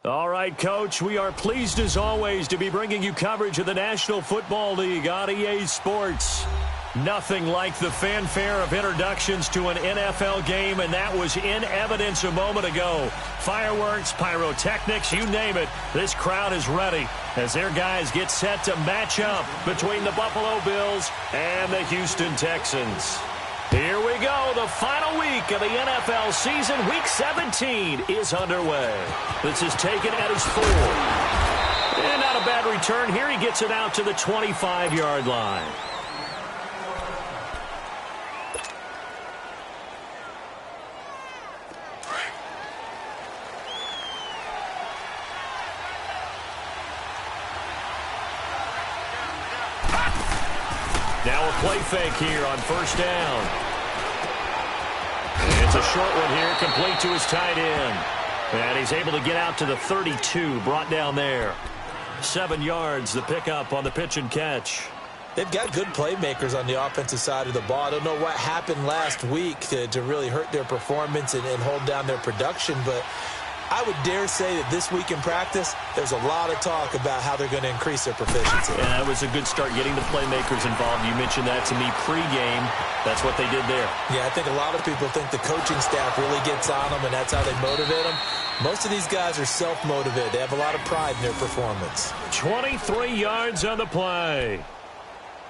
All right, Coach, we are pleased as always to be bringing you coverage of the National Football League on EA Sports. Nothing like the fanfare of introductions to an NFL game, and that was in evidence a moment ago. Fireworks, pyrotechnics, you name it, this crowd is ready as their guys get set to match up between the Buffalo Bills and the Houston Texans. Here we go. The final week of the NFL season. Week 17 is underway. This is taken at his 4. And not a bad return here. He gets it out to the 25-yard line. Now a play fake here on first down. It's a short one here, complete to his tight end. And he's able to get out to the 32, brought down there. 7 yards, the pickup on the pitch and catch. They've got good playmakers on the offensive side of the ball. I don't know what happened last week to really hurt their performance and hold down their production, but I would dare say that this week in practice, there's a lot of talk about how they're going to increase their proficiency. Yeah, that was a good start getting the playmakers involved. You mentioned that to me pregame. That's what they did there. Yeah, I think a lot of people think the coaching staff really gets on them, and that's how they motivate them. Most of these guys are self-motivated. They have a lot of pride in their performance. 23 yards on the play.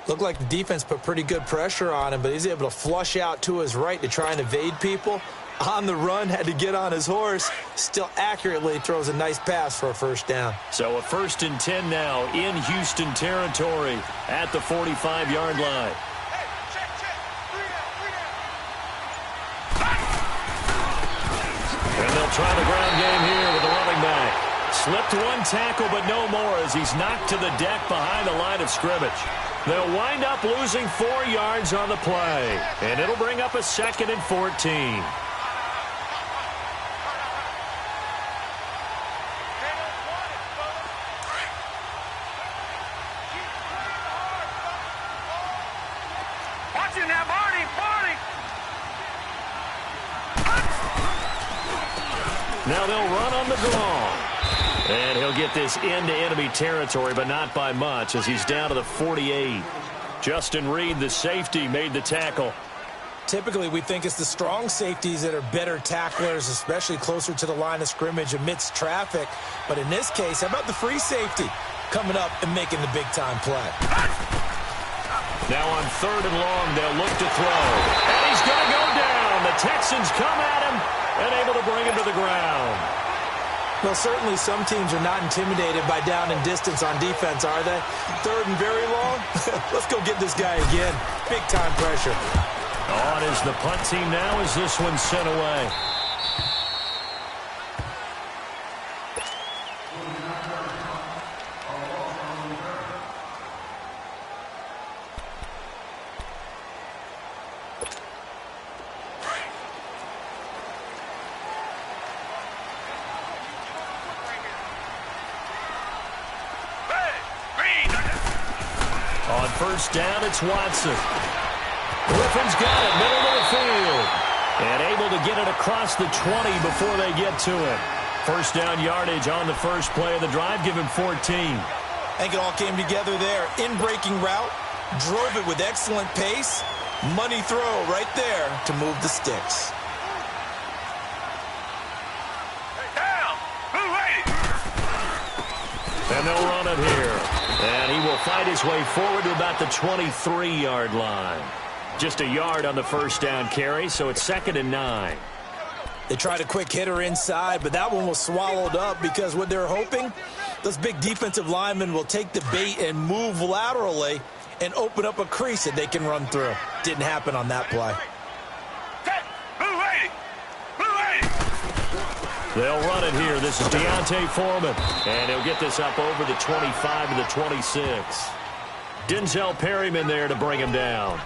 Looked like the defense put pretty good pressure on him, but he's able to flush out to his right to try and evade people. On the run, had to get on his horse. Still accurately throws a nice pass for a first down. So a 1st and 10 now in Houston territory at the 45-yard line. And they'll try the ground game here with the running back. Slipped one tackle, but no more as he's knocked to the deck behind the line of scrimmage. They'll wind up losing 4 yards on the play, and it'll bring up a 2nd and 14. Now they'll run on the draw. And he'll get this into enemy territory, but not by much as he's down to the 48. Justin Reed, the safety, made the tackle. Typically, we think it's the strong safeties that are better tacklers, especially closer to the line of scrimmage amidst traffic. But in this case, how about the free safety coming up and making the big-time play? Now on 3rd and long, they'll look to throw. And he's going to go down. The Texans come at him and able to bring him to the ground. Well, certainly some teams are not intimidated by down and distance on defense, are they? 3rd and very long? Let's go get this guy again. Big-time pressure. On is the punt team now as this one's sent away. On first down, it's Watson. Griffin's got it, middle of the field. And able to get it across the 20 before they get to it. First down yardage on the first play of the drive, give him 14. I think it all came together there. In-breaking route, drove it with excellent pace. Money throw right there to move the sticks. And they'll run it here. And he will fight his way forward to about the 23-yard line. Just a yard on the first down carry, so it's 2nd and 9. They tried a quick hitter inside, but that one was swallowed up because what they're hoping, those big defensive linemen will take the bait and move laterally and open up a crease that they can run through. Didn't happen on that play. They'll run it here. This is Deontay Foreman. And he'll get this up over the 25 to the 26. Denzel Perryman there to bring him down.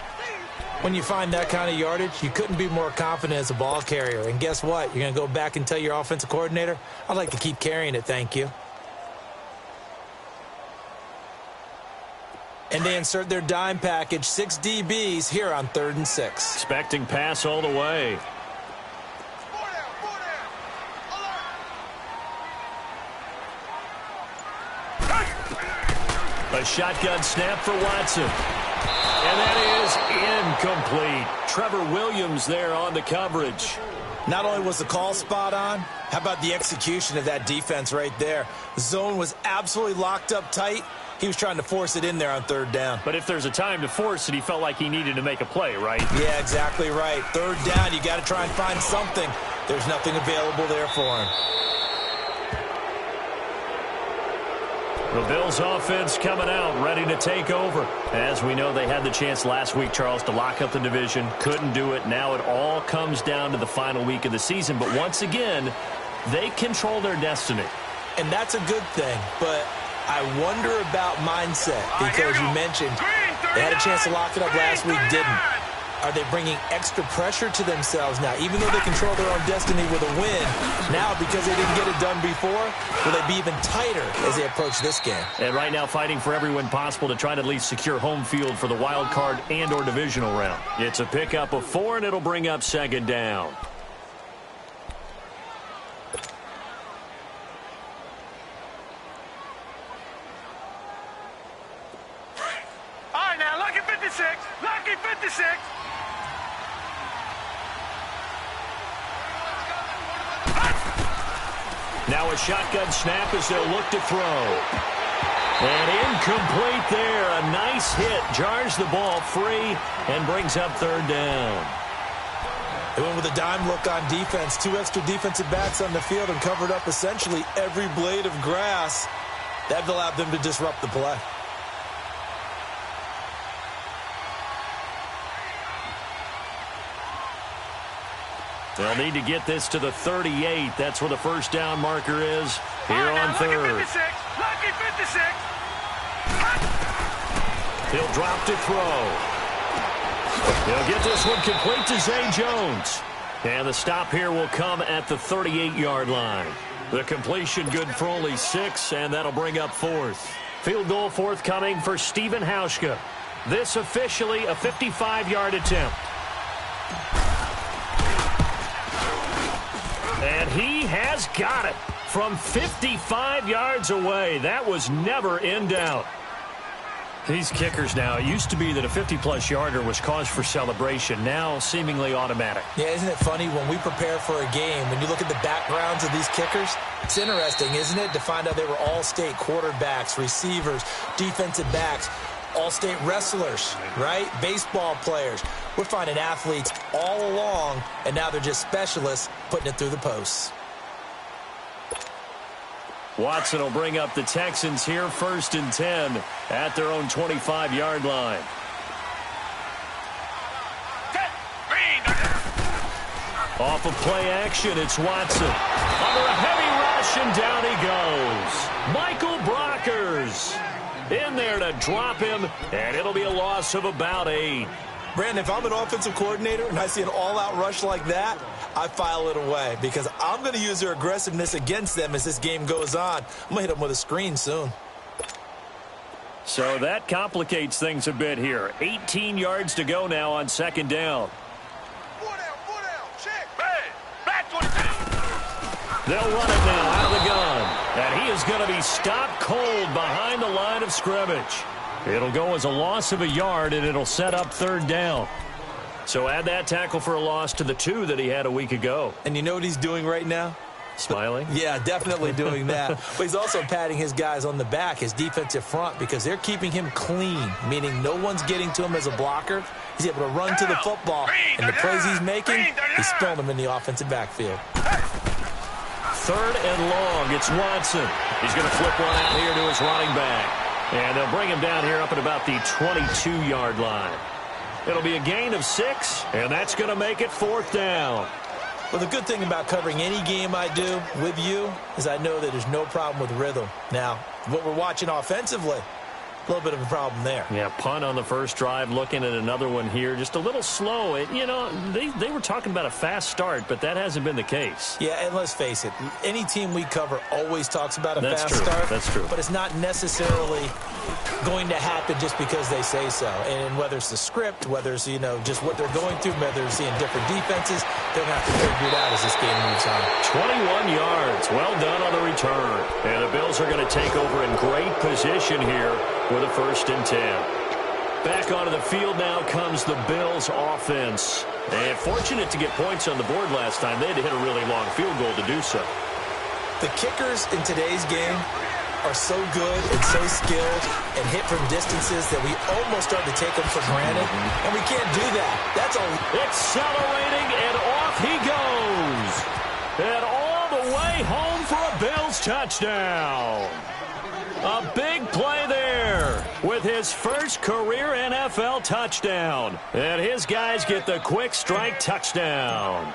When you find that kind of yardage, you couldn't be more confident as a ball carrier. And guess what? You're going to go back and tell your offensive coordinator, I'd like to keep carrying it, thank you. And they insert their dime package, 6 DBs here on 3rd and 6. Expecting pass all the way. A shotgun snap for Watson. And that is incomplete. Trevor Williams there on the coverage. Not only was the call spot on, how about the execution of that defense right there? The zone was absolutely locked up tight. He was trying to force it in there on third down. But if there's a time to force it, he felt like he needed to make a play, right? Yeah, exactly right. Third down, you got to try and find something. There's nothing available there for him. The Bills offense coming out, ready to take over. As we know, they had the chance last week, Charles, to lock up the division. Couldn't do it. Now it all comes down to the final week of the season. But once again, they control their destiny. And that's a good thing. But I wonder about mindset, because you mentioned they had a chance to lock it up last week, didn't. Are they bringing extra pressure to themselves now? Even though they control their own destiny with a win, now because they didn't get it done before, will they be even tighter as they approach this game? And right now fighting for every win possible to try to at least secure home field for the wild card and or divisional round. It's a pickup of 4, and it'll bring up second down. All right, now, lucky 56. Lucky 56. Now a shotgun snap as they'll look to throw. And incomplete there. A nice hit. Jars the ball free and brings up third down. They went with a dime look on defense. 2 extra defensive backs on the field and covered up essentially every blade of grass. That allowed them to disrupt the play. They'll need to get this to the 38. That's where the first down marker is here on third. Lucky 56. He'll drop to throw. He'll get this one complete to Zay Jones. And the stop here will come at the 38-yard line. The completion good for only 6, and that'll bring up fourth. Field goal forthcoming for Stephen Hauschka. This officially a 55-yard attempt. And he has got it from 55 yards away. That was never in doubt. These kickers now, it used to be that a 50-plus yarder was cause for celebration. Now seemingly automatic. Yeah, isn't it funny when we prepare for a game, when you look at the backgrounds of these kickers, it's interesting, isn't it, to find out they were all-state quarterbacks, receivers, defensive backs, all-state wrestlers, right? Baseball players. We're finding athletes all along, and now they're just specialists putting it through the posts. Watson will bring up the Texans here 1st and 10 at their own 25-yard line. Off of play action, it's Watson. Under a heavy rush, and down he goes. Michael Brockers in there to drop him, and it'll be a loss of about 8. Brandon, if I'm an offensive coordinator and I see an all-out rush like that, I file it away because I'm going to use their aggressiveness against them as this game goes on. I'm going to hit them with a screen soon. So that complicates things a bit here. 18 yards to go now on second down. They'll run it now out of the gun. And he is going to be stopped cold behind the line of scrimmage. It'll go as a loss of a yard, and it'll set up third down. So add that tackle for a loss to the 2 that he had a week ago. And you know what he's doing right now? Smiling? Yeah, definitely doing that. But he's also patting his guys on the back, his defensive front, because they're keeping him clean, meaning no one's getting to him as a blocker. He's able to run to the football, and the plays he's making, he's throwing them in the offensive backfield. 3rd and long. It's Watson. He's going to flip one out here to his running back. And they'll bring him down here up at about the 22-yard line. It'll be a gain of 6, and that's going to make it 4th down. Well, the good thing about covering any game I do with you is I know that there's no problem with rhythm. Now, what we're watching offensively, a little bit of a problem there. Yeah, punt on the first drive, looking at another one here. Just a little slow. You know, they were talking about a fast start, but that hasn't been the case. Yeah, and let's face it, any team we cover always talks about a fast start. That's true. But it's not necessarily going to happen just because they say so. And whether it's the script, whether it's, you know, just what they're going through, whether they're seeing different defenses, they're going to have to figure it out as this game moves on. 21 yards. Well done on the return. And the Bills are going to take over in great position here with a 1st and 10. Back onto the field now comes the Bills offense. And fortunate to get points on the board last time. They had to hit a really long field goal to do so. The kickers in today's game are so good and so skilled and hit from distances that we almost start to take them for granted, and we can't do that. That's all. Accelerating, and off he goes. And all the way home for a Bills touchdown. A big play there with his first career NFL touchdown. And his guys get the quick strike touchdown.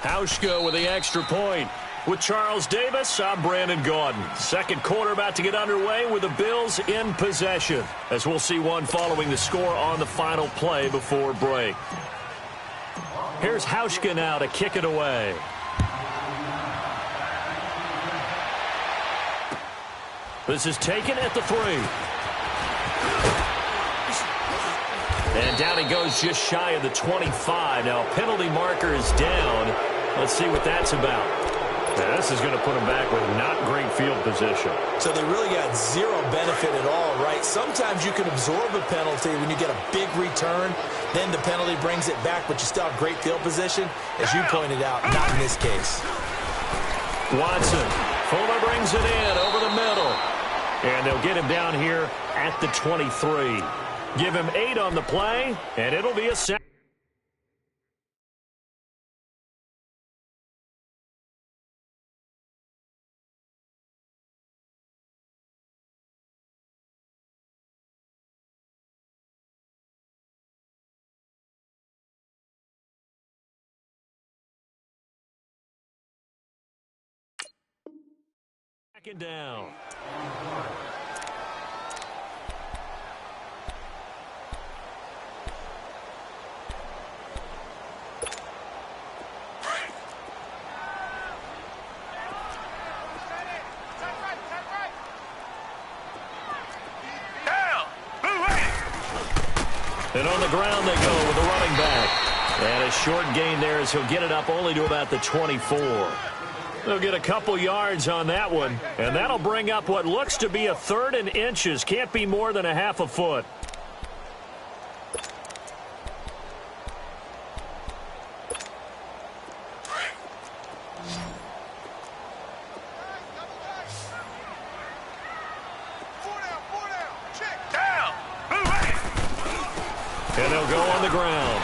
Hauschka with the extra point. With Charles Davis, I'm Brandon Gaudin. Second quarter about to get underway with the Bills in possession, as we'll see one following the score on the final play before break. Here's Hauschka now to kick it away. This is taken at the 3. And down he goes just shy of the 25. Now penalty marker is down. Let's see what that's about. Now, this is going to put him back with not great field position. So they really got zero benefit at all, right? Sometimes you can absorb a penalty when you get a big return. Then the penalty brings it back, but you still have great field position. As you pointed out, not in this case. Watson. Fuller brings it in over the middle. And they'll get him down here at the 23. Give him 8 on the play, and it'll be a sack. Second down. And on the ground they go with the running back. And a short gain there as he'll get it up only to about the 24. They'll get a couple yards on that one. And that'll bring up what looks to be a 3rd and inches. Can't be more than a half a foot. And they'll go on the ground.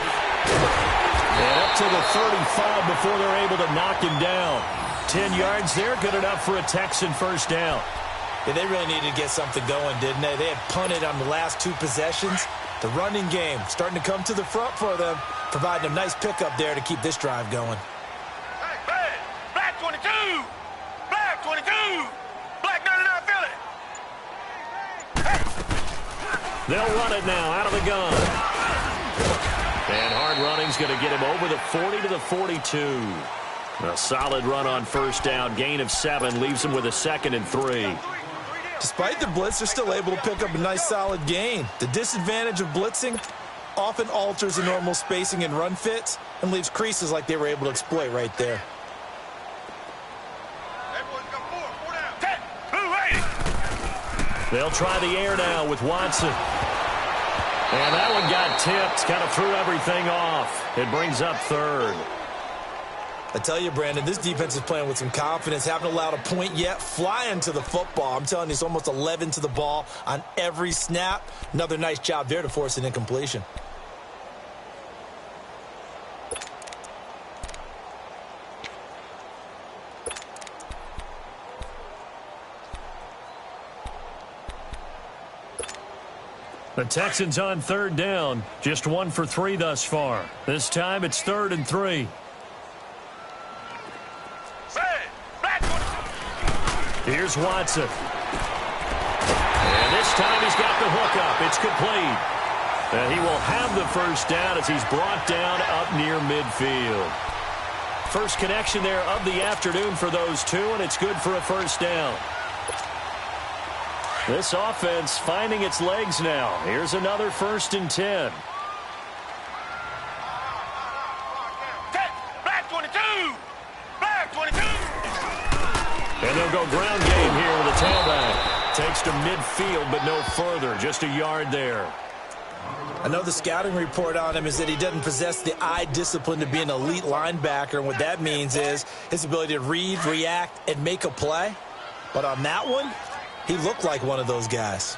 And up to the 35 before they're able to knock him down. 10 yards there, good enough for a Texan first down. Yeah, they really needed to get something going, didn't they? They had punted on the last 2 possessions. The running game starting to come to the front for them, providing a nice pickup there to keep this drive going. Hey, Black 22! Black 22! Black 99 Philly! Hey. They'll run it now out of the gun. And hard running's going to get him over the 40 to the 42. A solid run on first down. Gain of 7 leaves him with a 2nd and 3. Despite the blitz, they're still able to pick up a nice solid gain. The disadvantage of blitzing often alters the normal spacing and run fits and leaves creases like they were able to exploit right there. They'll try the air now with Watson. And that one got tipped, kind of threw everything off. It brings up 3rd. I tell you, Brandon, this defense is playing with some confidence. Haven't allowed a point yet. Flying to the football. I'm telling you, it's almost 11 to the ball on every snap. Another nice job there to force an incompletion. The Texans on 3rd down. Just 1 for 3 thus far. This time it's 3rd and 3. Here's Watson. And this time he's got the hook up. It's complete. And he will have the first down as he's brought down up near midfield. First connection there of the afternoon for those two, and it's good for a first down. This offense finding its legs now. Here's another 1st and 10. Black 22! Black 22! they'll go ground game here with a tailback. Takes to midfield, but no further. Just a yard there. I know the scouting report on him is that he doesn't possess the eye discipline to be an elite linebacker. And what that means is his ability to read, react, and make a play. But on that one, he looked like one of those guys.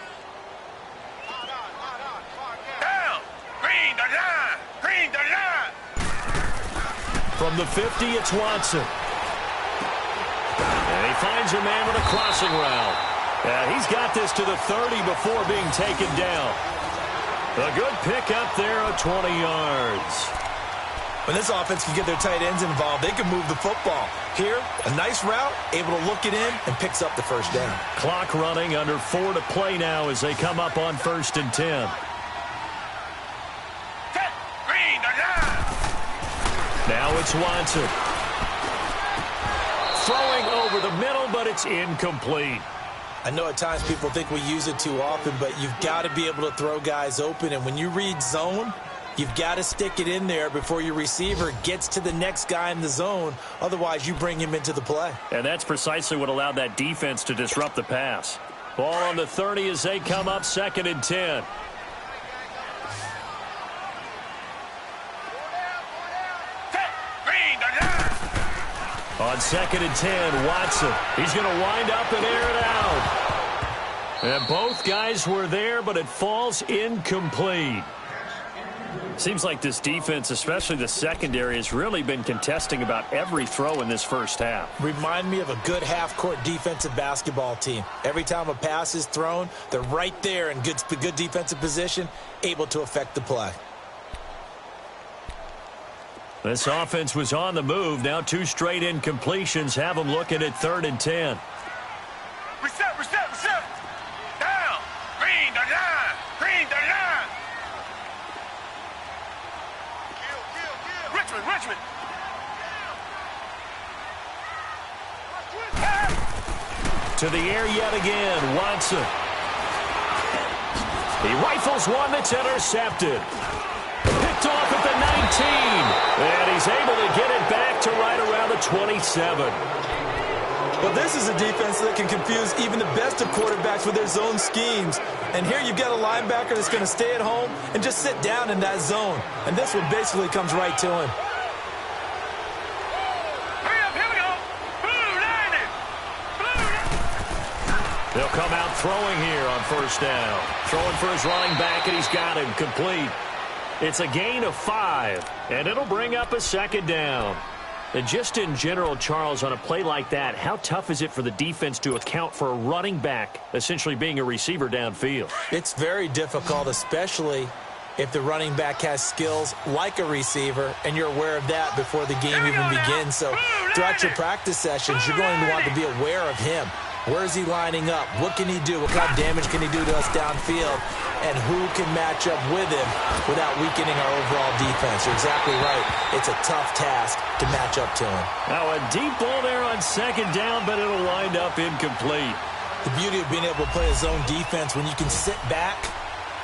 Down. Green the line. Green the line. From the 50, it's Watson. And he finds a man with a crossing route. He's got this to the 30 before being taken down. A good pickup there of 20 yards. When this offense can get their tight ends involved, they can move the football. Here, a nice route, able to look it in, and picks up the first down. Clock running, under 4 to play now as they come up on 1st and 10. Green the line. Now it's Watson. Throwing over the middle, but it's incomplete. I know at times people think we use it too often, but you've got to be able to throw guys open. And when you read zone, you've got to stick it in there before your receiver gets to the next guy in the zone. Otherwise, you bring him into the play. And that's precisely what allowed that defense to disrupt the pass. Ball on the 30 as they come up 2nd and 10. On 2nd and 10, Watson. He's going to wind up and air it out. And both guys were there, but it falls incomplete. Seems like this defense, especially the secondary, has really been contesting about every throw in this first half. Remind me of a good half-court defensive basketball team. Every time a pass is thrown, they're right there in good defensive position, able to affect the play. This offense was on the move. Now 2 straight incompletions have them looking at 3rd and 10. Reset. Down. Green the line. Green the line. Richmond. To the air yet again, Watson. He rifles one that's intercepted. Picked off at the 19. And he's able to get it back to right around the 27. Well, this is a defense that can confuse even the best of quarterbacks with their zone schemes. And here you've got a linebacker that's going to stay at home and just sit down in that zone. And this one basically comes right to him. Hurry up, here we go. Blue line. They'll come out throwing here on 1st down. Throwing for his running back, and he's got him complete. It's a gain of 5, and it'll bring up a 2nd down. And just in general, Charles, on a play like that, how tough is it for the defense to account for a running back essentially being a receiver downfield? It's very difficult, especially if the running back has skills like a receiver, and you're aware of that before the game even begins. So throughout your practice sessions, you're going to want to be aware of him. Where is he lining up? What can he do? What kind of damage can he do to us downfield? And who can match up with him without weakening our overall defense? You're exactly right. It's a tough task to match up to him. Now a deep ball there on 2nd down, but it'll wind up incomplete. The beauty of being able to play a zone defense when you can sit back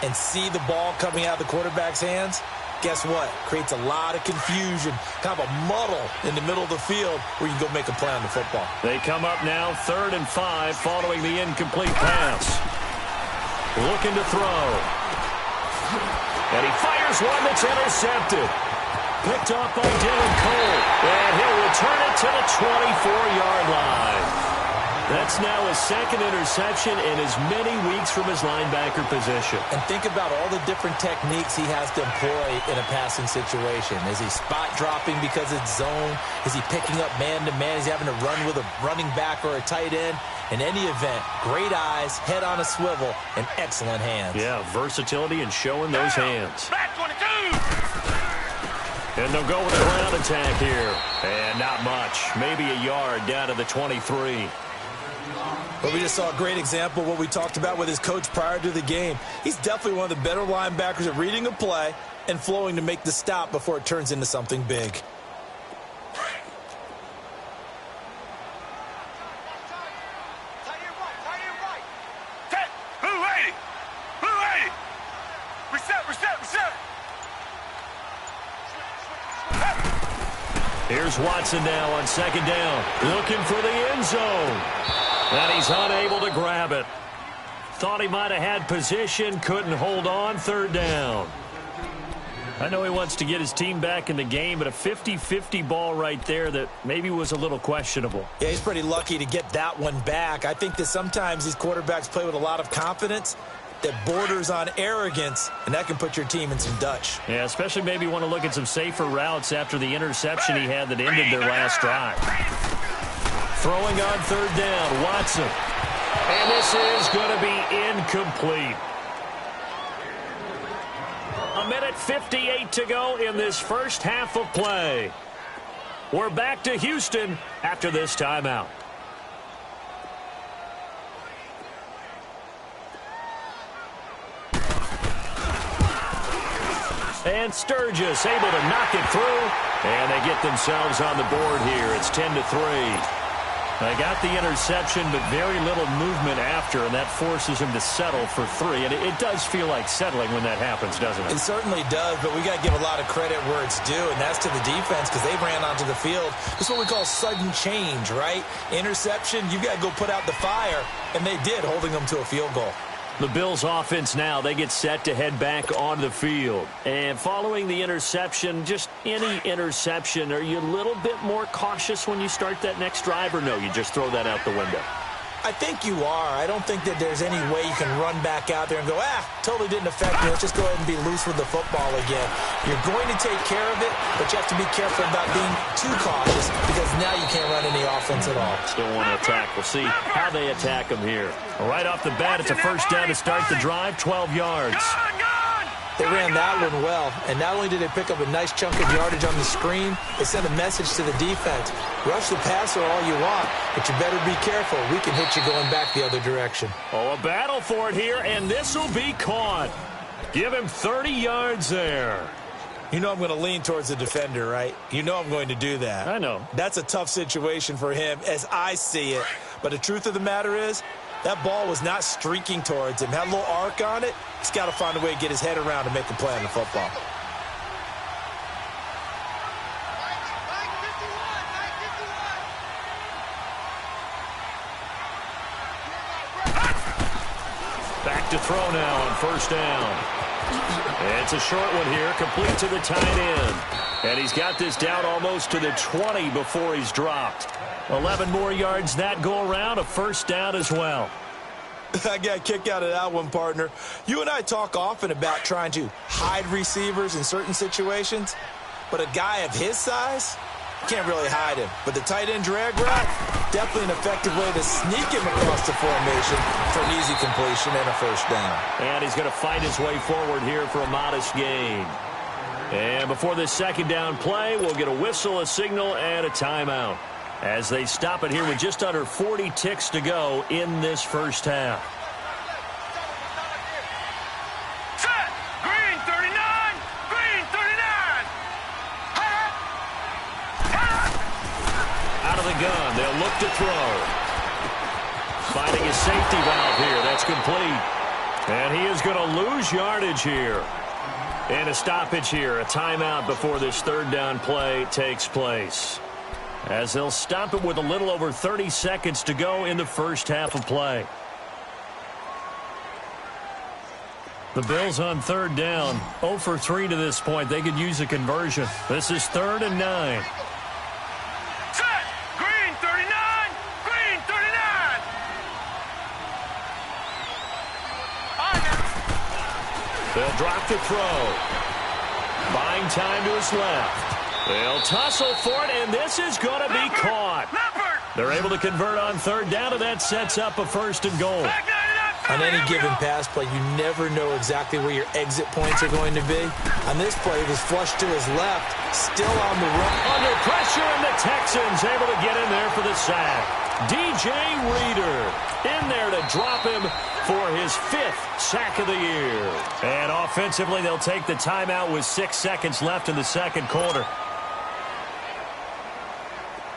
and see the ball coming out of the quarterback's hands, guess what? Creates a lot of confusion, kind of a muddle in the middle of the field where you can go make a play on the football. They come up now 3rd and 5 following the incomplete pass. Looking to throw. And he fires one that's intercepted. Picked off by Dylan Cole. And he'll return it to the 24-yard line. That's now his 2nd interception in as many weeks from his linebacker position. And think about all the different techniques he has to employ in a passing situation. Is he spot dropping because it's zone? Is he picking up man-to-man? Is he having to run with a running back or a tight end? In any event, great eyes, head on a swivel, and excellent hands. Yeah, versatility and showing those hands. Back 22. And they'll go with a ground attack here. And not much. Maybe a yard down to the 23. But we just saw a great example of what we talked about with his coach prior to the game. He's definitely one of the better linebackers at reading a play and flowing to make the stop before it turns into something big. Here's Watson now on second down. Looking for the end zone. And he's unable to grab it. Thought he might have had position. Couldn't hold on. Third down. I know he wants to get his team back in the game, but a 50-50 ball right there that maybe was a little questionable. Yeah, he's pretty lucky to get that one back. I think that sometimes these quarterbacks play with a lot of confidence that borders on arrogance, and that can put your team in some Dutch. Yeah, especially maybe want to look at some safer routes after the interception he had that ended their last drive. Throwing on third down, Watson. And this is going to be incomplete. A minute 58 to go in this first half of play. We're back to Houston after this timeout. And Sturgis able to knock it through. And they get themselves on the board here. It's 10-3. They got the interception, but very little movement after, and that forces him to settle for 3. And it does feel like settling when that happens, doesn't it? It certainly does, but we got to give a lot of credit where it's due, and that's to the defense because they ran onto the field. This is what we call sudden change, right? Interception, you got to go put out the fire, and they did, holding them to a field goal. The Bills offense now, they get set to head back onto the field. And following the interception, just any interception, are you a little bit more cautious when you start that next drive, or no, you just throw that out the window? I think you are. I don't think that there's any way you can run back out there and go, totally didn't affect me. Let's just go ahead and be loose with the football again. You're going to take care of it, but you have to be careful about being too cautious because now you can't run any offense at all. Still want to attack. We'll see how they attack them here. Right off the bat, it's a first down to start the drive, 12 yards. They ran that one well, and not only did they pick up a nice chunk of yardage on the screen, they sent a message to the defense. Rush the passer all you want, but you better be careful. We can hit you going back the other direction. Oh, a battle for it here, and this will be caught. Give him 30 yards there. You know I'm going to lean towards the defender, right? You know I'm going to do that. I know. That's a tough situation for him as I see it. But the truth of the matter is, that ball was not streaking towards him. Had a little arc on it. He's got to find a way to get his head around and make a play on the football. Back to throw now on first down. It's a short one here, complete to the tight end. And he's got this down almost to the 20 before he's dropped. 11 more yards that go around, a first down as well. I got a kick out of that one, partner. You and I talk often about trying to hide receivers in certain situations, but a guy of his size, can't really hide him. But the tight end drag route, definitely an effective way to sneak him across the formation for an easy completion and a first down. And he's going to fight his way forward here for a modest gain. And before this second down play, we'll get a whistle, a signal, and a timeout as they stop it here with just under 40 ticks to go in this first half. Set! Green 39! Green 39! Out of the gun, they'll look to throw. Finding his safety valve here, that's complete. And he is going to lose yardage here. And a stoppage here, a timeout before this third down play takes place, as they'll stop it with a little over 30 seconds to go in the first half of play. The Bills on third down, 0 for 3 to this point. They could use a conversion. This is 3rd and 9. Set! Green 39! Green 39! They'll drop the throw. Buying time to his left. They'll tussle for it, and this is going to be caught. They're able to convert on third down, and that sets up a first and goal. On any given pass play, you never know exactly where your exit points are going to be. On this play, it was flushed to his left, still on the run. Under pressure, and the Texans able to get in there for the sack. DJ Reader in there to drop him for his 5th sack of the year. And offensively, they'll take the timeout with 6 seconds left in the second quarter.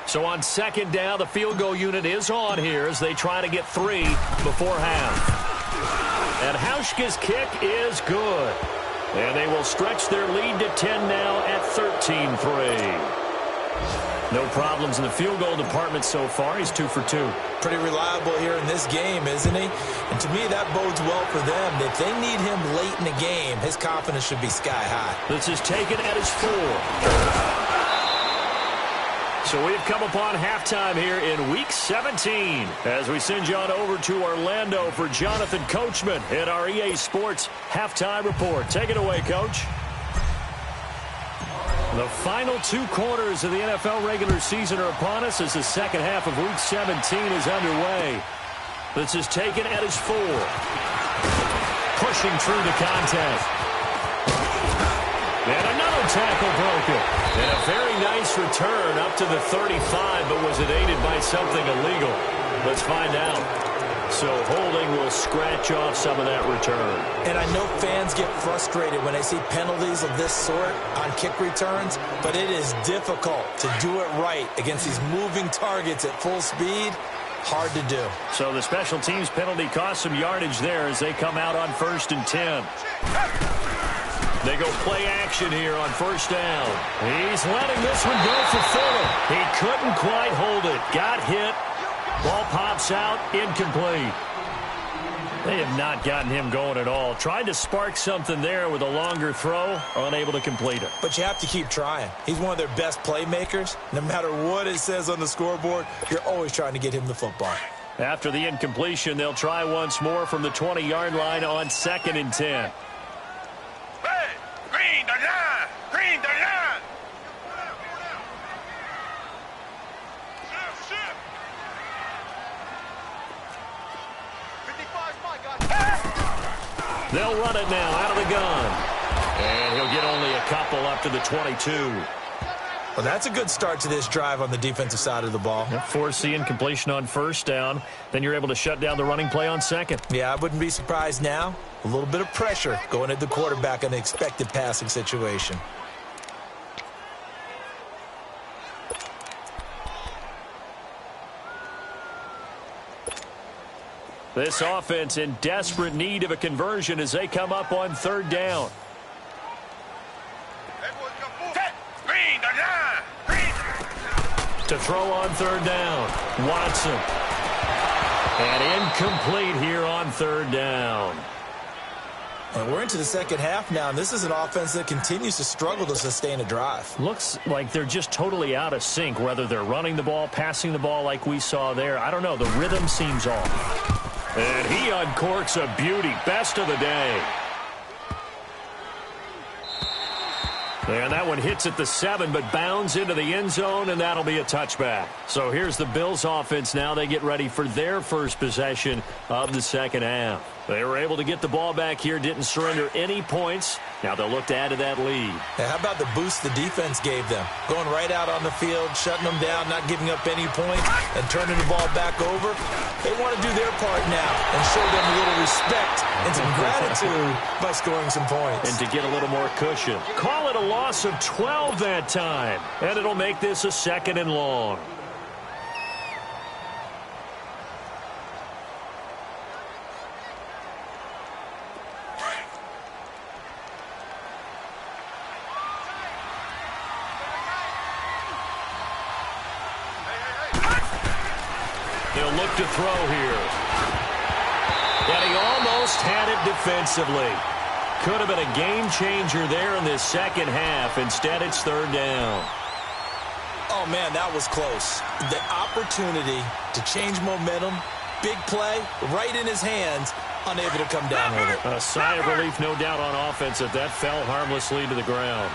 So on second down, the field goal unit is on here as they try to get 3 before half. And Hauschka's kick is good. And they will stretch their lead to 10 now at 13-3. No problems in the field goal department so far. He's 2 for 2. Pretty reliable here in this game, isn't he? And to me, that bodes well for them. If they need him late in the game, his confidence should be sky high. This is taken at his 4. So we've come upon halftime here in Week 17 as we send you on over to Orlando for Jonathan Coachman in our EA Sports Halftime Report. Take it away, Coach. The final 2 quarters of the NFL regular season are upon us as the second half of Week 17 is underway. This is taken at his 4. Pushing through the contact. And another tackle broken. And a very nice return up to the 35, but was it aided by something illegal? Let's find out. So holding will scratch off some of that return. And I know fans get frustrated when they see penalties of this sort on kick returns, but it is difficult to do it right against these moving targets at full speed. Hard to do. So the special teams penalty cost some yardage there as they come out on 1st and 10. They go play action here on 1st down. He's letting this one go for Fuller. He couldn't quite hold it. Got hit. Ball pops out, incomplete. They have not gotten him going at all. Tried to spark something there with a longer throw, unable to complete it. But you have to keep trying. He's one of their best playmakers. No matter what it says on the scoreboard, you're always trying to get him the football. After the incompletion, they'll try once more from the 20-yard line on 2nd and 10. Hey, green the line! Green the line! They'll run it now out of the gun. And he'll get only a couple up to the 22. Well, that's a good start to this drive on the defensive side of the ball. Force the incompletion on 1st down. Then you're able to shut down the running play on 2nd. Yeah, I wouldn't be surprised now. A little bit of pressure going at the quarterback in the expected passing situation. This offense in desperate need of a conversion as they come up on 3rd down. Green the line! Green! To throw on 3rd down, Watson. And incomplete here on 3rd down. And we're into the second half now, and this is an offense that continues to struggle to sustain a drive. Looks like they're just totally out of sync, whether they're running the ball, passing the ball like we saw there. I don't know. The rhythm seems off. And he uncorks a beauty. Best of the day. And that one hits at the 7, but bounds into the end zone, and that'll be a touchback. So here's the Bills offense now. They get ready for their first possession of the second half. They were able to get the ball back here, didn't surrender any points. Now they'll look to add to that lead. Now, how about the boost the defense gave them? Going right out on the field, shutting them down, not giving up any points, and turning the ball back over. They want to do their part now and show them a little respect and some gratitude by scoring some points. And to get a little more cushion. Call it a loss of 12 that time. And it'll make this a 2nd and long. He'll look to throw here. And he almost had it defensively. Could have been a game changer there in this second half. Instead, it's 3rd down. Oh, man, that was close. The opportunity to change momentum, big play, right in his hands, unable to come down with it. A sigh of relief, no doubt, on offense if that fell harmlessly to the ground.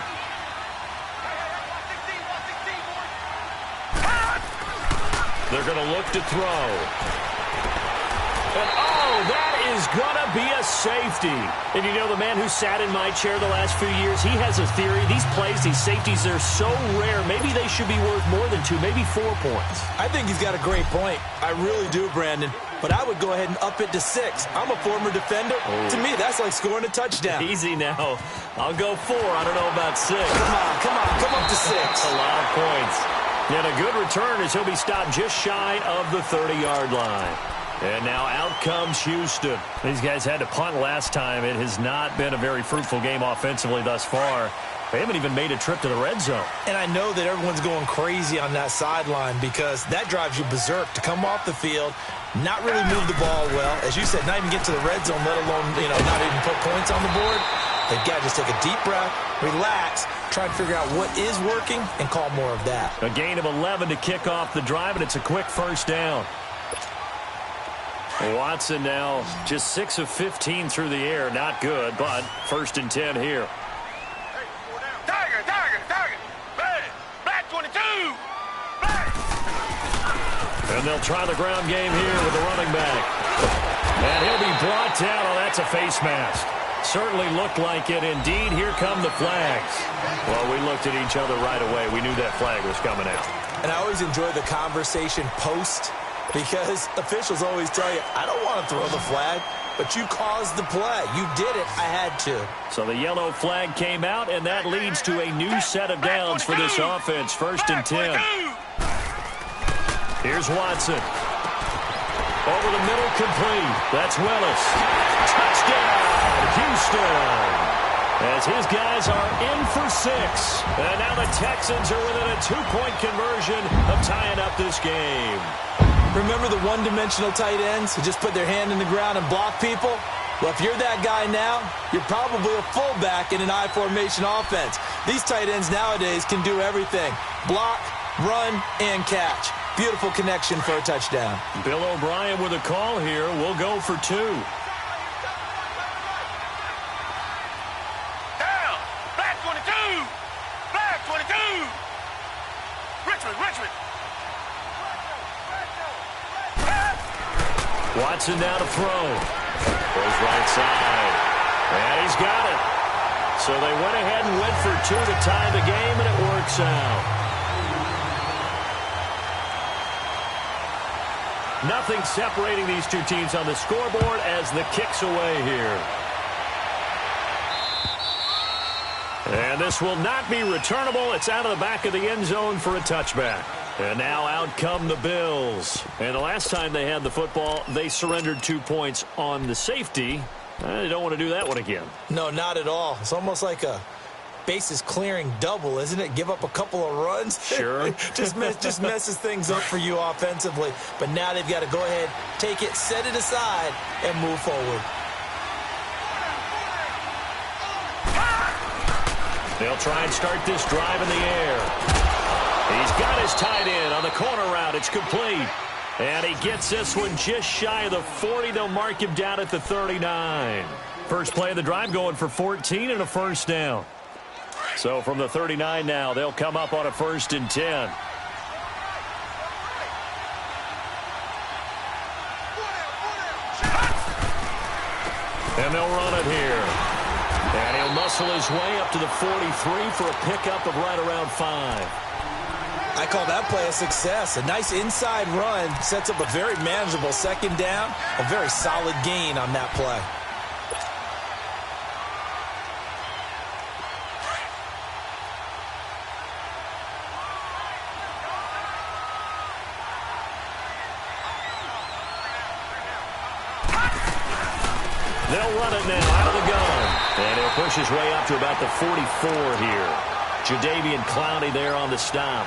They're going to look to throw. And, oh, that is going to be a safety. And you know, the man who sat in my chair the last few years, he has a theory. These plays, these safeties, they're so rare. Maybe they should be worth more than 2, maybe 4 points. I think he's got a great point. I really do, Brandon. But I would go ahead and up it to 6. I'm a former defender. Oh. To me, that's like scoring a touchdown. Easy now. I'll go 4. I don't know about 6. Come on. Come up to 6. A lot of points. And a good return as he'll be stopped just shy of the 30-yard line. And now out comes Houston. These guys had to punt last time. It has not been a very fruitful game offensively thus far. They haven't even made a trip to the red zone. And I know that everyone's going crazy on that sideline because that drives you berserk to come off the field, not really move the ball well. As you said, not even get to the red zone, let alone, not even put points on the board. They've got to just take a deep breath, relax, try and figure out what is working, and call more of that. A gain of 11 to kick off the drive, and it's a quick first down. Watson now just 6 of 15 through the air. Not good, but 1st and 10 here. Target. Black 22. Black. And they'll try the ground game here with the running back. And he'll be brought down. Oh, that's a face mask. Certainly looked like it. Indeed, here come the flags. Well, we looked at each other right away. We knew that flag was coming out. And I always enjoy the conversation post because officials always tell you, I don't want to throw the flag, but you caused the play. You did it. I had to. So the yellow flag came out, and that leads to a new set of downs for this offense. 1st and 10. Here's Watson. Over the middle, complete. That's Willis. Touchdown, Houston. As his guys are in for 6. And now the Texans are within a 2-point conversion of tying up this game. Remember the one-dimensional tight ends who just put their hand in the ground and block people? Well, if you're that guy now, you're probably a fullback in an I formation offense. These tight ends nowadays can do everything. Block, run, and catch. Beautiful connection for a touchdown. Bill O'Brien with a call here. We'll go for 2. Down. Black 22. Black 22. Richmond. Watson now to throw. Goes right side. And he's got it. So they went ahead and went for 2 to tie the game, and it works out. Nothing separating these two teams on the scoreboard as the kick's away here. And this will not be returnable. It's out of the back of the end zone for a touchback. And now out come the Bills. And the last time they had the football, they surrendered 2 points on the safety. They don't want to do that one again. No, not at all. It's almost like a bases clearing double, isn't it? Give up a couple of runs. Sure. just messes things up for you offensively. But now they've got to go ahead, take it, set it aside, and move forward. They'll try and start this drive in the air. He's got his tight end on the corner route. It's complete. And he gets this one just shy of the 40. They'll mark him down at the 39. First play of the drive going for 14 and a first down. So from the 39 now, they'll come up on a 1st and 10. And they'll run it here. And he'll muscle his way up to the 43 for a pickup of right around 5. I call that play a success. A nice inside run sets up a very manageable 2nd down. A very solid gain on that play. They'll run it now out of the gun. And he'll push his way up to about the 44 here. Jadeveon Clowney there on the stop.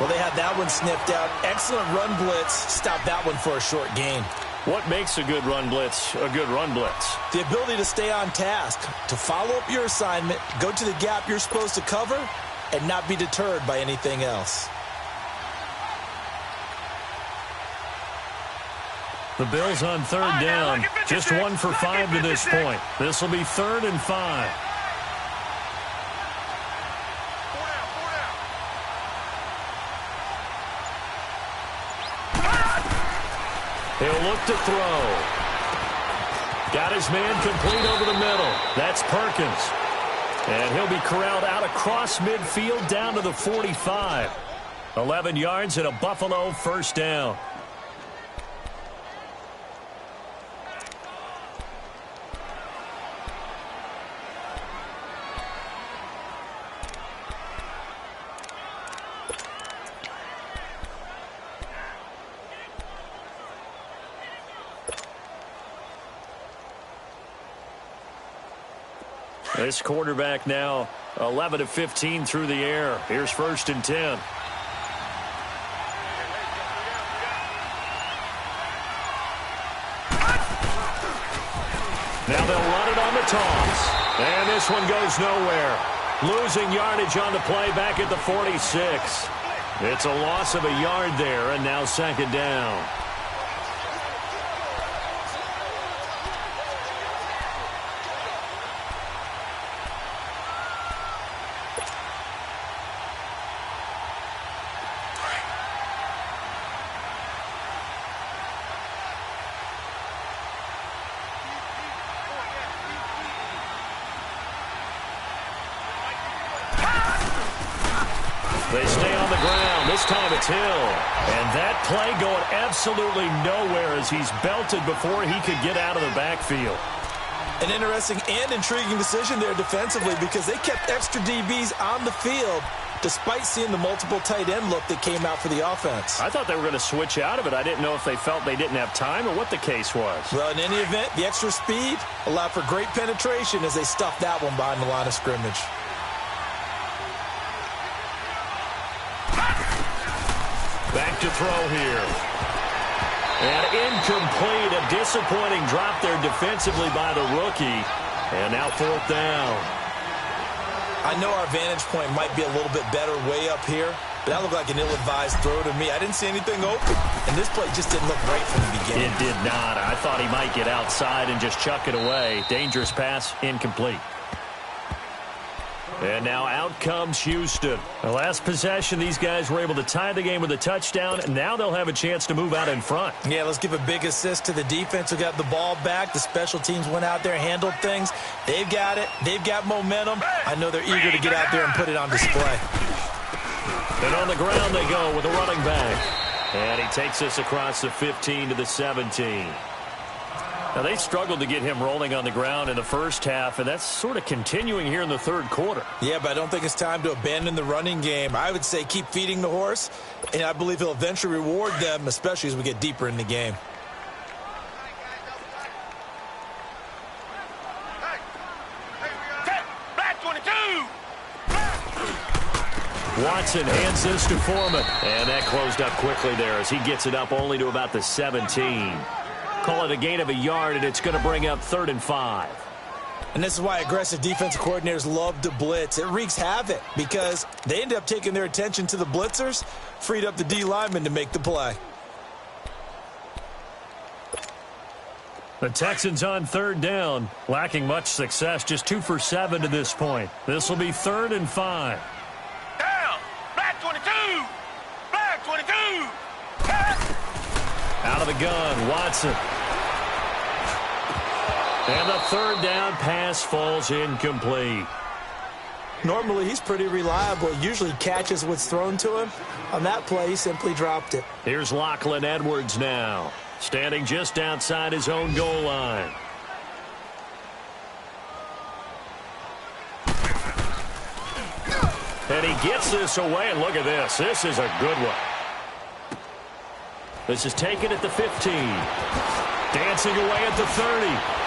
Well, they had that one sniffed out. Excellent run blitz. Stop that one for a short gain. What makes a good run blitz a good run blitz? The ability to stay on task, to follow up your assignment, go to the gap you're supposed to cover, and not be deterred by anything else. The Bills on 3rd down. Just 1 for 5 to this point. This will be 3rd and 5. He'll look to throw. Got his man complete over the middle. That's Perkins. And he'll be corralled out across midfield down to the 45. 11 yards and a Buffalo 1st down. This quarterback now 11 of 15 through the air. Here's 1st and 10. Now they'll run it on the toss. And this one goes nowhere. Losing yardage on the play back at the 46. It's a loss of a yard there, and now 2nd down. They stay on the ground. This time it's Hill. And that play going absolutely nowhere as he's belted before he could get out of the backfield. An interesting and intriguing decision there defensively because they kept extra DBs on the field despite seeing the multiple tight end look that came out for the offense. I thought they were going to switch out of it. I didn't know if they felt they didn't have time or what the case was. Well, in any event, the extra speed allowed for great penetration as they stuffed that one behind the line of scrimmage. Back to throw here. And incomplete. A disappointing drop there defensively by the rookie. And now 4th down. I know our vantage point might be a little bit better way up here, but that looked like an ill-advised throw to me. I didn't see anything open, and this play just didn't look right from the beginning. It did not. I thought he might get outside and just chuck it away. Dangerous pass, incomplete. And now out comes Houston. The last possession, these guys were able to tie the game with a touchdown, and now they'll have a chance to move out in front. Yeah, let's give a big assist to the defense who got the ball back. The special teams went out there, handled things. They've got it. They've got momentum. I know they're eager to get out there and put it on display. And on the ground they go with a running back. And he takes us across the 15 to the 17. Now, they struggled to get him rolling on the ground in the first half, and that's sort of continuing here in the 3rd quarter. Yeah, but I don't think it's time to abandon the running game. I would say keep feeding the horse, and I believe he'll eventually reward them, especially as we get deeper in the game. Black 22! Watson hands this to Foreman, and that closed up quickly there as he gets it up only to about the 17. Call it a gain of a yard, and it's going to bring up 3rd and 5. And this is why aggressive defensive coordinators love to blitz. It wreaks havoc because they end up taking their attention to the blitzers, freed up the D lineman to make the play. The Texans on 3rd down, lacking much success, just 2 for 7 to this point. This will be 3rd and 5. Down! Black 22! Black 22! Out of the gun, Watson. And the 3rd down pass falls incomplete. Normally, he's pretty reliable. Usually catches what's thrown to him. On that play, he simply dropped it. Here's Lachlan Edwards now, standing just outside his own goal line. And he gets this away, and look at this. This is a good one. This is taken at the 15. Dancing away at the 30.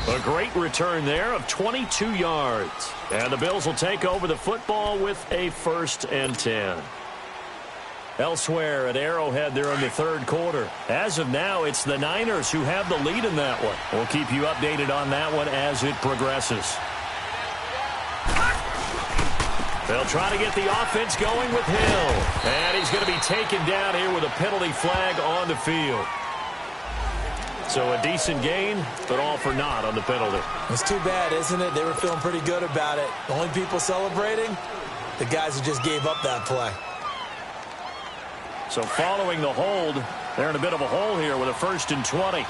A great return there of 22 yards. And the Bills will take over the football with a 1st and 10. Elsewhere at Arrowhead, they're in the 3rd quarter. As of now, it's the Niners who have the lead in that one. We'll keep you updated on that one as it progresses. They'll try to get the offense going with Hill. And he's going to be taken down here with a penalty flag on the field. So a decent gain, but all for naught on the penalty. It's too bad, isn't it? They were feeling pretty good about it. The only people celebrating, the guys who just gave up that play. So following the hold, they're in a bit of a hole here with a 1st and 20.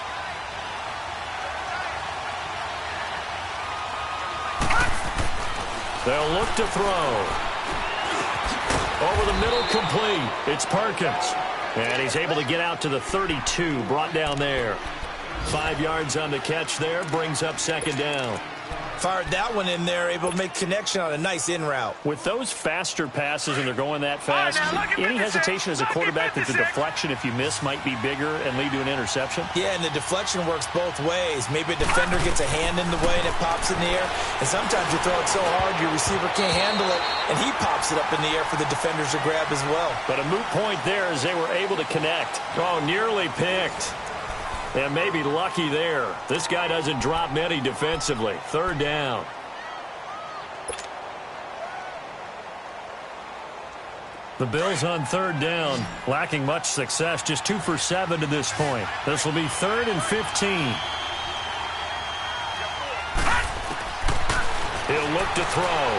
They'll look to throw. Over the middle, complete. It's Perkins. And he's able to get out to the 32, brought down there. 5 yards on the catch there, brings up 2nd down. Fired that one in there, able to make connection on a nice in route. With those faster passes and they're going that fast, any hesitation as a quarterback that the deflection, if you miss, might be bigger and lead to an interception? Yeah, and the deflection works both ways. Maybe a defender gets a hand in the way and it pops in the air. And sometimes you throw it so hard your receiver can't handle it, and he pops it up in the air for the defenders to grab as well. But a moot point there as they were able to connect. Oh, nearly picked. And maybe lucky there. This guy doesn't drop many defensively. Third down. The Bills on third down, lacking much success, just 2 for 7 to this point. This will be 3rd and 15. He'll look to throw.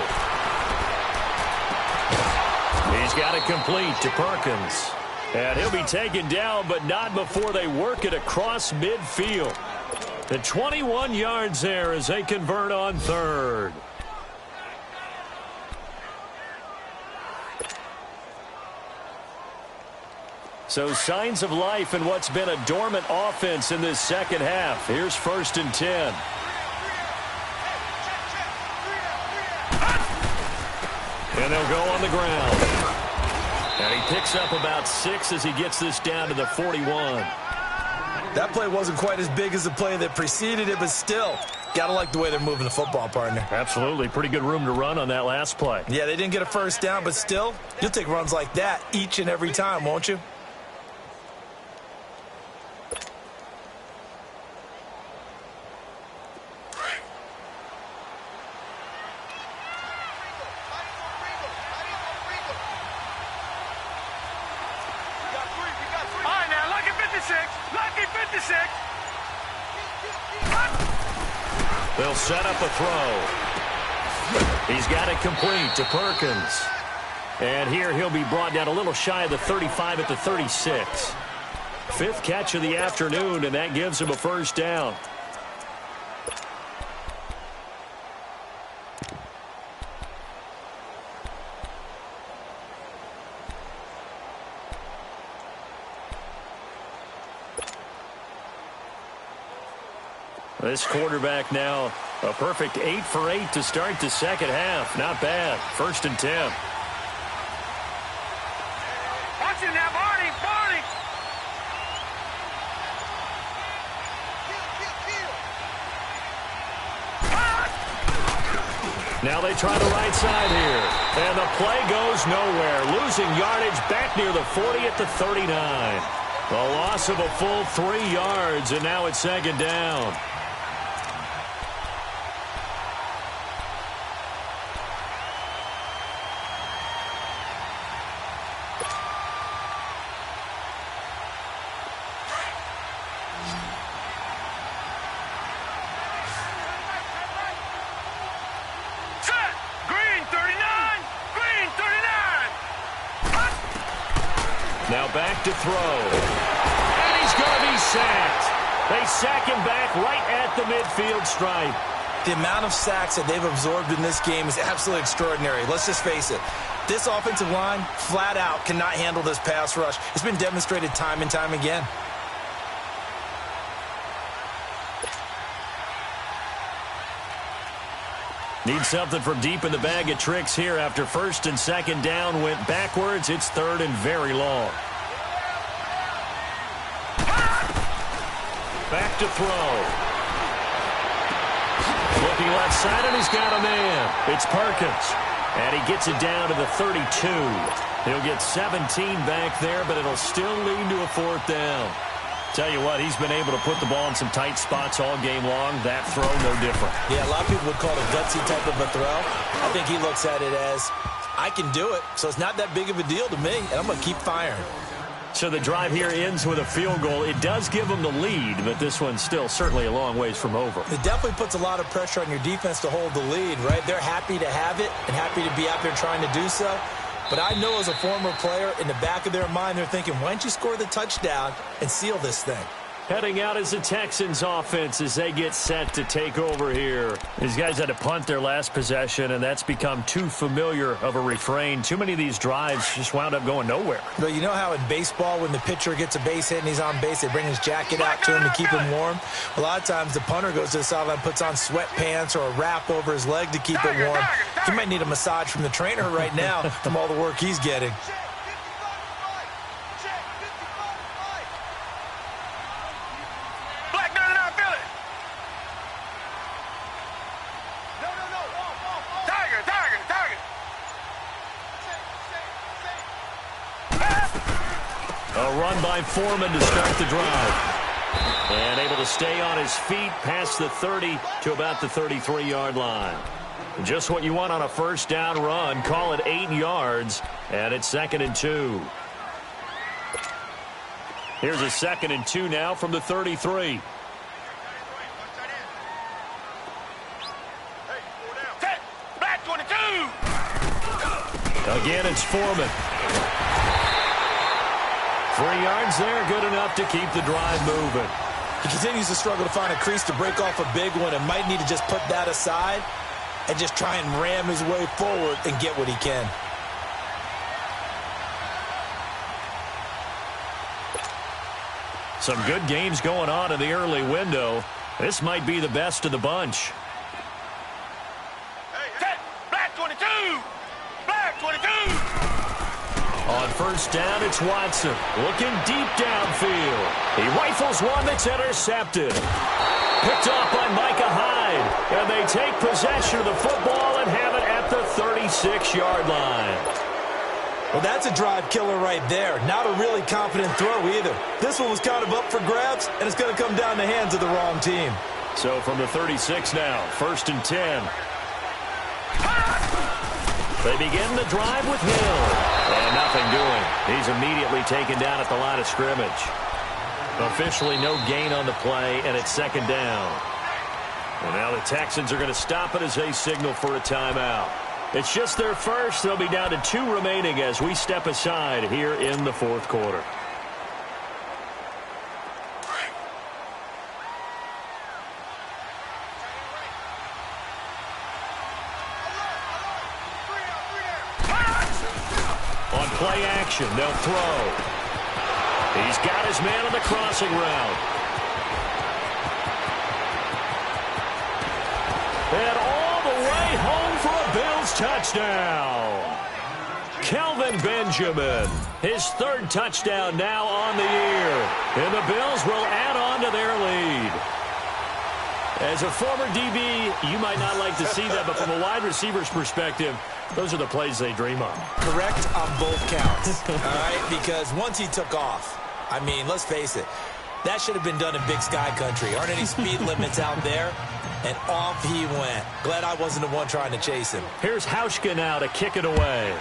He's got it complete to Perkins. And he'll be taken down, but not before they work it across midfield. The 21 yards there as they convert on third. So signs of life in what's been a dormant offense in this second half. Here's 1st and 10. And they'll go on the ground. And he picks up about 6 as he gets this down to the 41. That play wasn't quite as big as the play that preceded it, but still, gotta like the way they're moving the football, partner. Absolutely. Pretty good room to run on that last play. Yeah, they didn't get a first down, but still, you'll take runs like that each and every time, won't you? They'll set up a throw. He's got it complete to Perkins. And here he'll be brought down a little shy of the 35 at the 36. 5th catch of the afternoon, and that gives him a first down. This quarterback now a perfect 8 for 8 to start the second half. Not bad. 1st and 10. Watch it now, Barney. Barney. Now they try the right side here. And the play goes nowhere. Losing yardage back near the 40 at the 39. A loss of a full 3 yards, and now it's 2nd down. Now back to throw. And he's going to be sacked. They sack him back right at the midfield stripe. The amount of sacks that they've absorbed in this game is absolutely extraordinary. Let's just face it. This offensive line, flat out, cannot handle this pass rush. It's been demonstrated time and time again. Need something from deep in the bag of tricks here after 1st and 2nd down went backwards. It's 3rd and very long. Back to throw. Looking left side, and he's got a man. It's Perkins. And he gets it down to the 32. He'll get 17 back there, but it'll still lead to a 4th down. Tell you what, he's been able to put the ball in some tight spots all game long. That throw, no different. Yeah, a lot of people would call it a gutsy type of a throw. I think he looks at it as, I can do it, so it's not that big of a deal to me, and I'm going to keep firing. So the drive here ends with a field goal. It does give them the lead, but this one's still certainly a long ways from over. It definitely puts a lot of pressure on your defense to hold the lead, right? They're happy to have it and happy to be out there trying to do so. But I know as a former player, in the back of their mind, they're thinking, why don't you score the touchdown and seal this thing? Heading out as the Texans offense as they get set to take over here. These guys had to punt their last possession, and that's become too familiar of a refrain. Too many of these drives just wound up going nowhere. But you know how in baseball, when the pitcher gets a base hit and he's on base, they bring his jacket out to him to keep him warm? A lot of times the punter goes to the sideline, puts on sweatpants or a wrap over his leg to keep it warm. He might need a massage from the trainer right now from all the work he's getting. A run by Foreman to start the drive. And able to stay on his feet past the 30 to about the 33-yard line. Just what you want on a first down run. Call it 8 yards, and it's 2nd and 2. Here's a 2nd and 2 now from the 33. Black 22. Again, it's Foreman. 3 yards there, good enough to keep the drive moving. He continues to struggle to find a crease to break off a big one and might need to just put that aside and just try and ram his way forward and get what he can. Some good games going on in the early window. This might be the best of the bunch. Black 22. Black 22. On first down, it's Watson. Looking deep downfield. He rifles one that's intercepted. Picked off by Micah Hyde. And they take possession of the football and have it at the 36-yard line. Well, that's a drive killer right there. Not a really confident throw either. This one was kind of up for grabs, and it's going to come down the hands of the wrong team. So from the 36 now, 1st and 10. They begin the drive with Hill. And nothing doing. He's immediately taken down at the line of scrimmage. Officially no gain on the play, and it's 2nd down. And now the Texans are going to stop it as they signal for a timeout. It's just their first. They'll be down to 2 remaining as we step aside here in the 4th quarter. On play action, they'll throw. He's got his man on the crossing route. And all the way home for a Bills touchdown. Kelvin Benjamin, his 3rd touchdown now on the year. And the Bills will add on to their lead. As a former DB, you might not like to see that, but from a wide receiver's perspective, those are the plays they dream of. Correct on both counts. All right, because once he took off, I mean, let's face it, that should have been done in Big Sky Country. Aren't any speed limits out there? And off he went. Glad I wasn't the one trying to chase him. Here's Hauschka now to kick it away.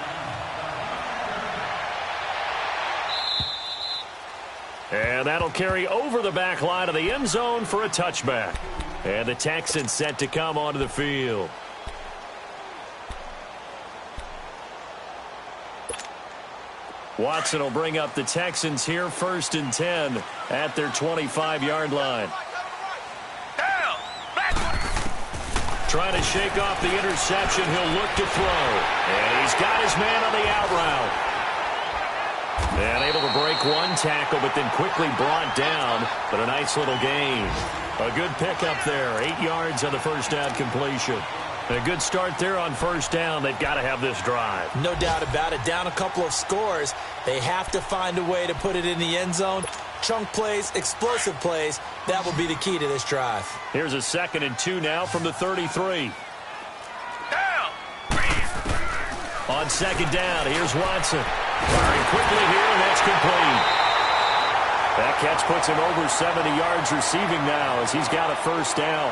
And that'll carry over the back line of the end zone for a touchback. And the Texans set to come onto the field. Watson will bring up the Texans here 1st and 10 at their 25-yard line. Trying to shake off the interception. He'll look to throw. And he's got his man on the out route. And able to break one tackle, but then quickly brought down. But a nice little gain. A good pickup there. 8 yards on the first down completion. A good start there on first down. They've got to have this drive. No doubt about it. Down a couple of scores. They have to find a way to put it in the end zone. Chunk plays, explosive plays. That will be the key to this drive. Here's a 2nd and 2 now from the 33. On 2nd down, here's Watson. Firing quickly here, and that's complete. That catch puts him over 70 yards receiving now as he's got a first down.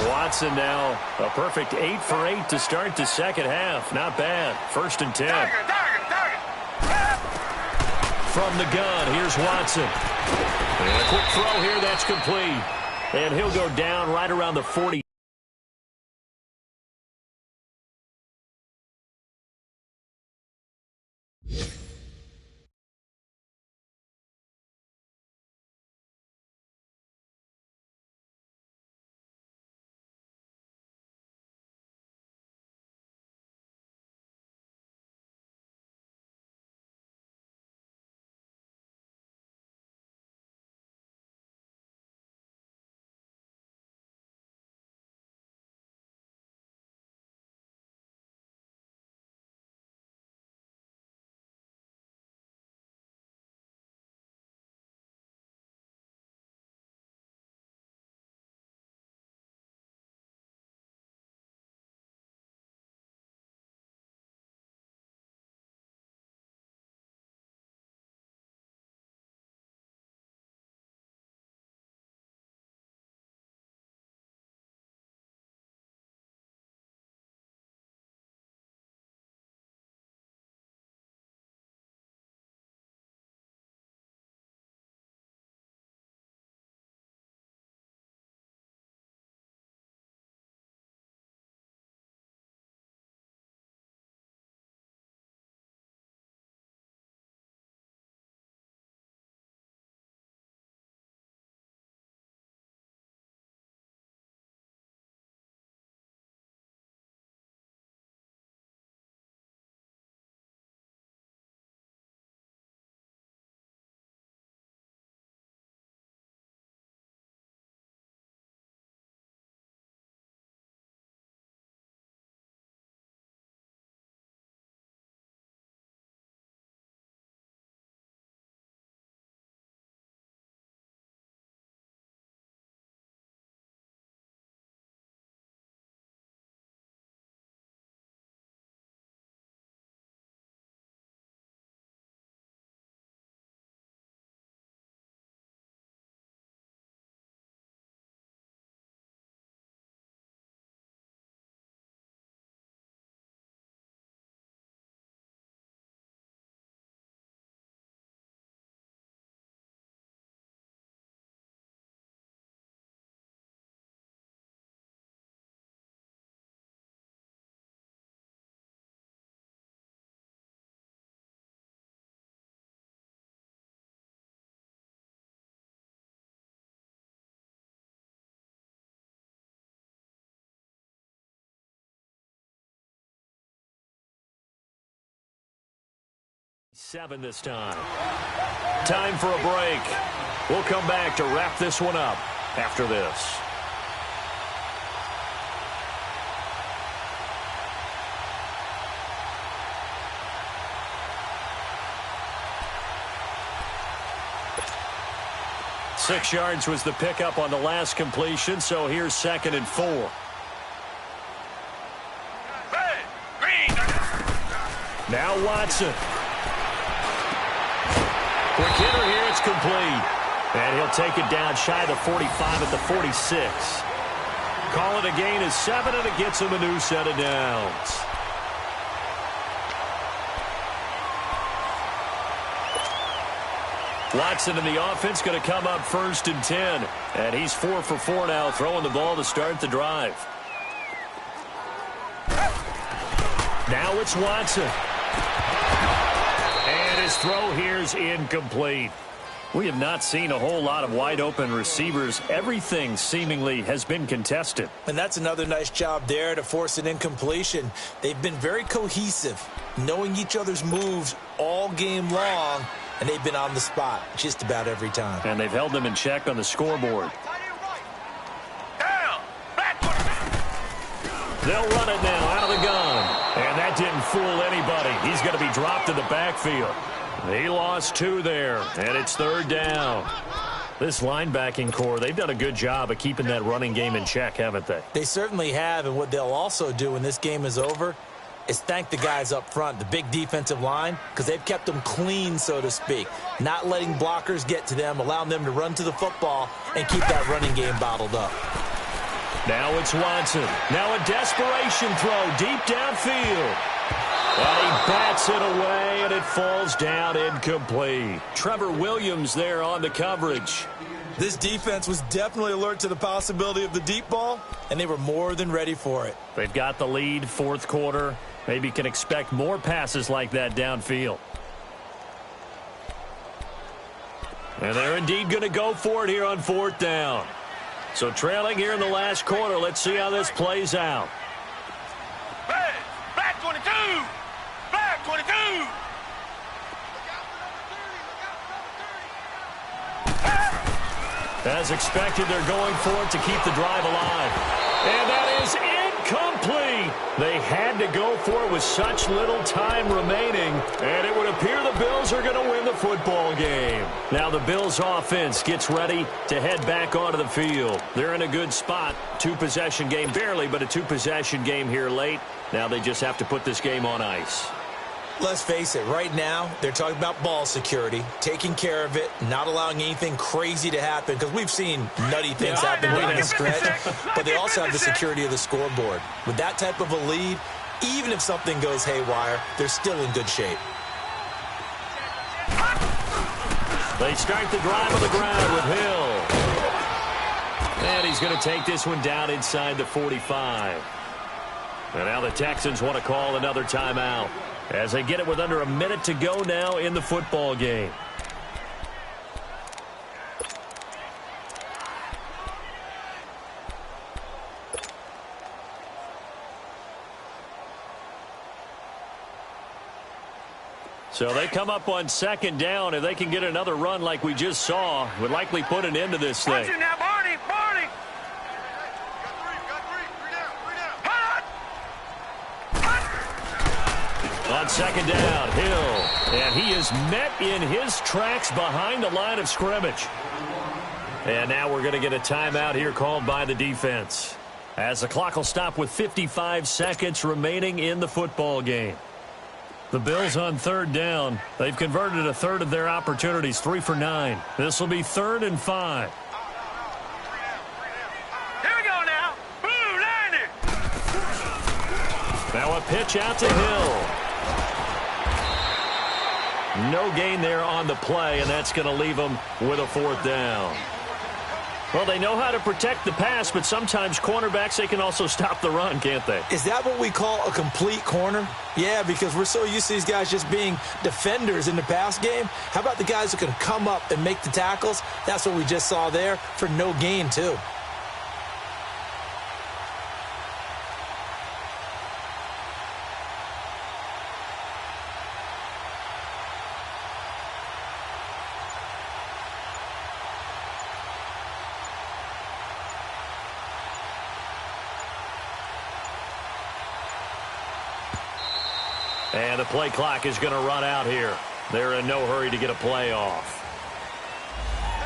Watson now a perfect 8 for 8 to start the second half. Not bad. 1st and 10. From the gun, here's Watson. And a quick throw here, that's complete. And he'll go down right around the 40. 7 this time. Time for a break. We'll come back to wrap this one up after this. Six yards was the pickup on the last completion, so here's 2nd and 4. Red, green. Now Watson. Quick hitter here, it's complete. And he'll take it down shy of the 45 at the 46. Call it a gain of 7, and it gets him a new set of downs. Watson in the offense going to come up 1st and 10. And he's 4 for 4 now, throwing the ball to start the drive. Now it's Watson. And his throw here's incomplete. We have not seen a whole lot of wide-open receivers. Everything seemingly has been contested. And that's another nice job there to force an incompletion. They've been very cohesive, knowing each other's moves all game long, and they've been on the spot just about every time. And they've held them in check on the scoreboard. Down. Backward. They'll run it now out of the gun. And that didn't fool anybody. He's going to be dropped in the backfield. He lost 2 there, and it's 3rd down. This linebacking core, they've done a good job of keeping that running game in check, haven't they? They certainly have, and what they'll also do when this game is over is thank the guys up front, the big defensive line, because they've kept them clean, so to speak, not letting blockers get to them, allowing them to run to the football and keep that running game bottled up. Now it's Watson. Now a desperation throw deep downfield. And he bats it away, and it falls down incomplete. Trevor Williams there on the coverage. This defense was definitely alert to the possibility of the deep ball, and they were more than ready for it. They've got the lead, 4th quarter. Maybe can expect more passes like that downfield. And they're indeed going to go for it here on 4th down. So trailing here in the last quarter. Let's see how this plays out. Red, black 22. Black 22. As expected, they're going for it to keep the drive alive. And that is incomplete. They had to go for it with such little time remaining. And it would appear the Bills are going to win the football game. Now the Bills offense gets ready to head back onto the field. They're in a good spot. 2-possession game, barely, but a 2-possession game here late. Now they just have to put this game on ice. Let's face it, right now, they're talking about ball security, taking care of it, not allowing anything crazy to happen, because we've seen nutty things happen during this stretch, but they also have the security of the scoreboard. With that type of a lead, even if something goes haywire, they're still in good shape. They start the drive on the ground with Hill. And he's going to take this one down inside the 45. And now the Texans want to call another timeout as they get it with under a minute to go now in the football game. So they come up on 2nd down. If they can get another run like we just saw, would likely put an end to this thing. Watch it now, Barney. Barney. On 2nd down, Hill. And he is met in his tracks behind the line of scrimmage. And now we're going to get a timeout here called by the defense, as the clock will stop with 55 seconds remaining in the football game. The Bills on 3rd down. They've converted a third of their opportunities, 3 for 9. This will be 3rd and 5. Here we go now. Blue liner. Now a pitch out to Hill. No gain there on the play, and that's going to leave them with a 4th down. Well, they know how to protect the pass, but sometimes cornerbacks, they can also stop the run, can't they? Is that what we call a complete corner? Yeah, because we're so used to these guys just being defenders in the pass game. How about the guys who can come up and make the tackles? That's what we just saw there for no gain, too. And the play clock is going to run out here. They're in no hurry to get a play off.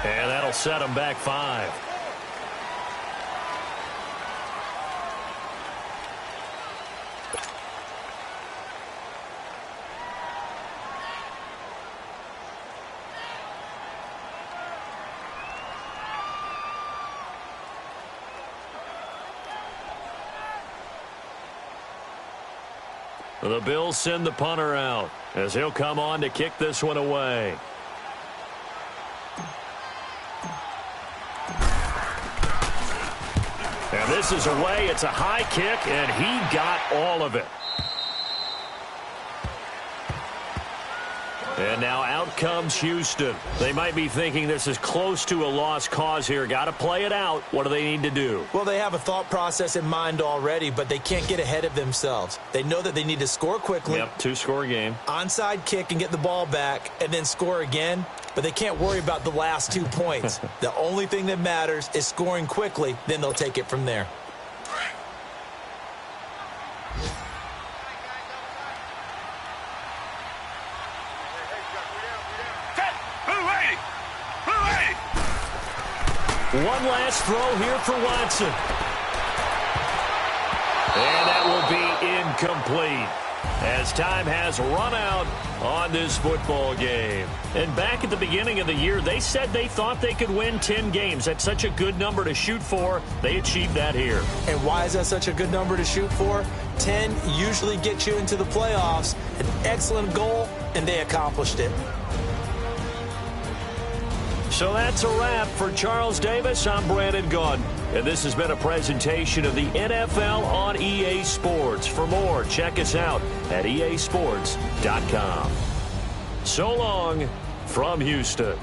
And that'll set them back 5. The Bills send the punter out as he'll come on to kick this one away. And this is away. It's a high kick, and he got all of it. And now out comes Houston. They might be thinking this is close to a lost cause here. Got to play it out. What do they need to do? Well, they have a thought process in mind already, but they can't get ahead of themselves. They know that they need to score quickly. Yep, 2-score game. Onside kick and get the ball back and then score again. But they can't worry about the last 2 points. The only thing that matters is scoring quickly. Then they'll take it from there. One last throw here for Watson. And that will be incomplete as time has run out on this football game. And back at the beginning of the year, they said they thought they could win 10 games. That's such a good number to shoot for. They achieved that here. And why is that such a good number to shoot for? 10 usually gets you into the playoffs. An excellent goal, and they accomplished it. So that's a wrap for Charles Davis. I'm Brandon Gaudin, and this has been a presentation of the NFL on EA Sports. For more, check us out at easports.com. So long from Houston.